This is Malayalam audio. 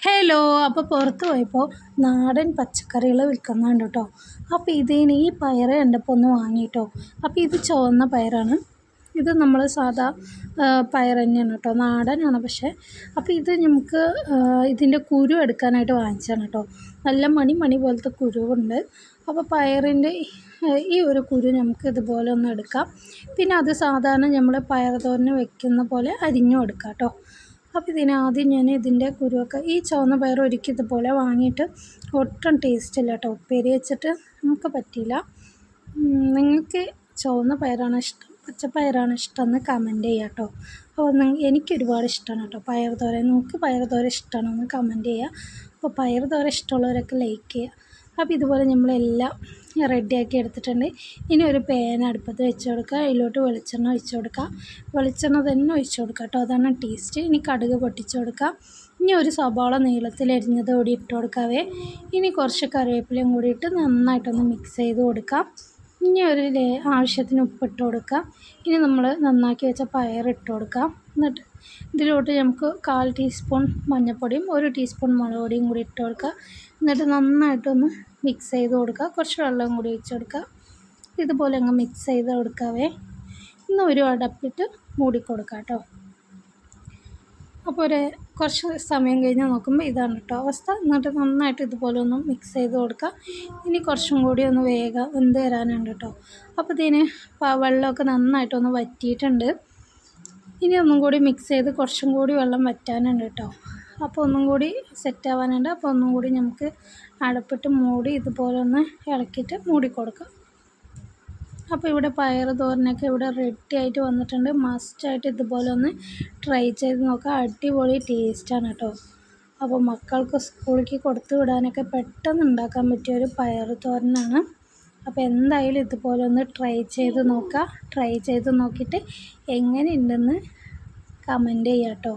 ഹലോ. അപ്പോൾ പുറത്ത് പോയപ്പോൾ നാടൻ പച്ചക്കറികൾ വിൽക്കുന്നുണ്ട് കേട്ടോ. അപ്പോൾ ഇതിന് ഈ പയർ കണ്ടപ്പോൾ ഒന്ന് വാങ്ങിയിട്ടോ. അപ്പോൾ ഇത് ചുവന്ന പയറാണ്. ഇത് നമ്മൾ സാധാ പയർ തന്നെയാണ് കേട്ടോ, നാടനാണ്. പക്ഷേ അപ്പോൾ ഇത് നമുക്ക് ഇതിൻ്റെ കുരു എടുക്കാനായിട്ട് വാങ്ങിച്ചതാണ് കേട്ടോ. നല്ല മണി പോലത്തെ കുരുവുണ്ട്. അപ്പോൾ പയറിൻ്റെ ഈ ഒരു കുരു നമുക്ക് ഇതുപോലെ ഒന്ന് എടുക്കാം. പിന്നെ അത് സാധാരണ നമ്മൾ പയർ തോരന് വെക്കുന്ന പോലെ അരിഞ്ഞും എടുക്കാം കേട്ടോ. അപ്പോൾ ഇതിനാദ്യം ഞാൻ ഇതിൻ്റെ കുരുവൊക്കെ ഈ ചുവന്ന പയർ ഒരിക്കൽ ഇതുപോലെ വാങ്ങിയിട്ട് ഒട്ടും ടേസ്റ്റ് ഇല്ല കേട്ടോ. ഉപ്പേരി വെച്ചിട്ട് നമുക്ക് പറ്റിയില്ല. നിങ്ങൾക്ക് ചുവന്ന പയറാണ് ഇഷ്ടം, പച്ചപ്പയറാണ് ഇഷ്ടം എന്ന് കമൻറ്റ് ചെയ്യുക കേട്ടോ. അപ്പോൾ എനിക്കൊരുപാട് ഇഷ്ടമാണ് കേട്ടോ പയർ തോരൻ. നിങ്ങൾക്ക് പയർ തോരൻ ഇഷ്ടമാണോ എന്ന് കമൻറ്റ് ചെയ്യുക. അപ്പോൾ പയർ തോരൻ ഇഷ്ടമുള്ളവരൊക്കെ ലൈക്ക് ചെയ്യുക. അപ്പോൾ ഇതുപോലെ നമ്മളെല്ലാം റെഡിയാക്കി എടുത്തിട്ടുണ്ട്. ഇനി ഒരു പാൻ അടുപ്പത്ത് വെച്ച് കൊടുക്കുക. അതിലോട്ട് വെളിച്ചെണ്ണ ഒഴിച്ച് കൊടുക്കുക. വെളിച്ചെണ്ണ തന്നെ ഒഴിച്ച് കൊടുക്കുക കേട്ടോ, അതാണ് ടേസ്റ്റ്. ഇനി കടുക് പൊട്ടിച്ച് കൊടുക്കുക. ഇനി ഒരു സവാള നീളത്തിൽ അരിഞ്ഞത് കൂടി ഇട്ട് കൊടുക്കാവേ. ഇനി കുറച്ച് കറിവേപ്പിലയും കൂടി ഇട്ട് നന്നായിട്ടൊന്ന് മിക്സ് ചെയ്ത് കൊടുക്കാം. ഇനി ആവശ്യത്തിന് ഉപ്പിട്ട് കൊടുക്കാം. ഇനി നമ്മൾ നന്നാക്കി വെച്ച പയർ ഇട്ട് കൊടുക്കാം. എന്നിട്ട് ഇതിലോട്ട് നമുക്ക് 1/4 ടീസ്പൂൺ മഞ്ഞൾപ്പൊടിയും 1 ടീസ്പൂൺ മുളക് പൊടിയും കൂടി ഇട്ട് കൊടുക്കുക. എന്നിട്ട് നന്നായിട്ടൊന്ന് മിക്സ് ചെയ്ത് കൊടുക്കുക. കുറച്ച് വെള്ളം കൂടി ഒഴിച്ച് കൊടുക്കുക. ഇതുപോലെ അങ്ങ് മിക്സ് ചെയ്ത് കൊടുക്കാവേ. ഇന്ന് ഒരു അടപ്പിട്ട് മൂടിക്കൊടുക്കുക കേട്ടോ. അപ്പോൾ കുറച്ച് സമയം കഴിഞ്ഞ് നോക്കുമ്പോൾ ഇതാണ് കേട്ടോ അവസ്ഥ. എന്നിട്ട് നന്നായിട്ട് ഇതുപോലെ ഒന്ന് മിക്സ് ചെയ്ത് കൊടുക്കുക. ഇനി കുറച്ചും കൂടി ഒന്ന് വെന്ത് വരാനുണ്ട് കേട്ടോ. അപ്പോൾ ഇതിന് വെള്ളമൊക്കെ നന്നായിട്ടൊന്ന് വറ്റിയിട്ടുണ്ട്. ഇനി ഒന്നും കൂടി മിക്സ് ചെയ്ത് കുറച്ചും കൂടി വെള്ളം വറ്റാനുണ്ട് കേട്ടോ. അപ്പോൾ ഒന്നും കൂടി സെറ്റ് ആവാനുണ്ട്. അപ്പോൾ ഒന്നും കൂടി നമുക്ക് അടപ്പിട്ട് മൂടി ഇതുപോലെ ഒന്ന് ഇളക്കിയിട്ട് മൂടിക്കൊടുക്കാം. അപ്പോൾ ഇവിടെ പയർ തോരനൊക്കെ ഇവിടെ റെഡി ആയിട്ട് വന്നിട്ടുണ്ട്. മസ്റ്റായിട്ട് ഇതുപോലെ ഒന്ന് ട്രൈ ചെയ്ത് നോക്കുക. അടിപൊളി ടേസ്റ്റാണ് കേട്ടോ. അപ്പോൾ മക്കൾക്ക് സ്കൂളിലേക്ക് കൊടുത്തു വിടാനൊക്കെ പെട്ടെന്ന് ഉണ്ടാക്കാൻ പറ്റിയൊരു പയർ തോരനാണ്. അപ്പോൾ എന്തായാലും ഇതുപോലെ ഒന്ന് ട്രൈ ചെയ്ത് നോക്കുക. ട്രൈ ചെയ്ത് നോക്കിയിട്ട് എങ്ങനെയുണ്ടെന്ന് കമൻറ്റ് ചെയ്യാം കേട്ടോ.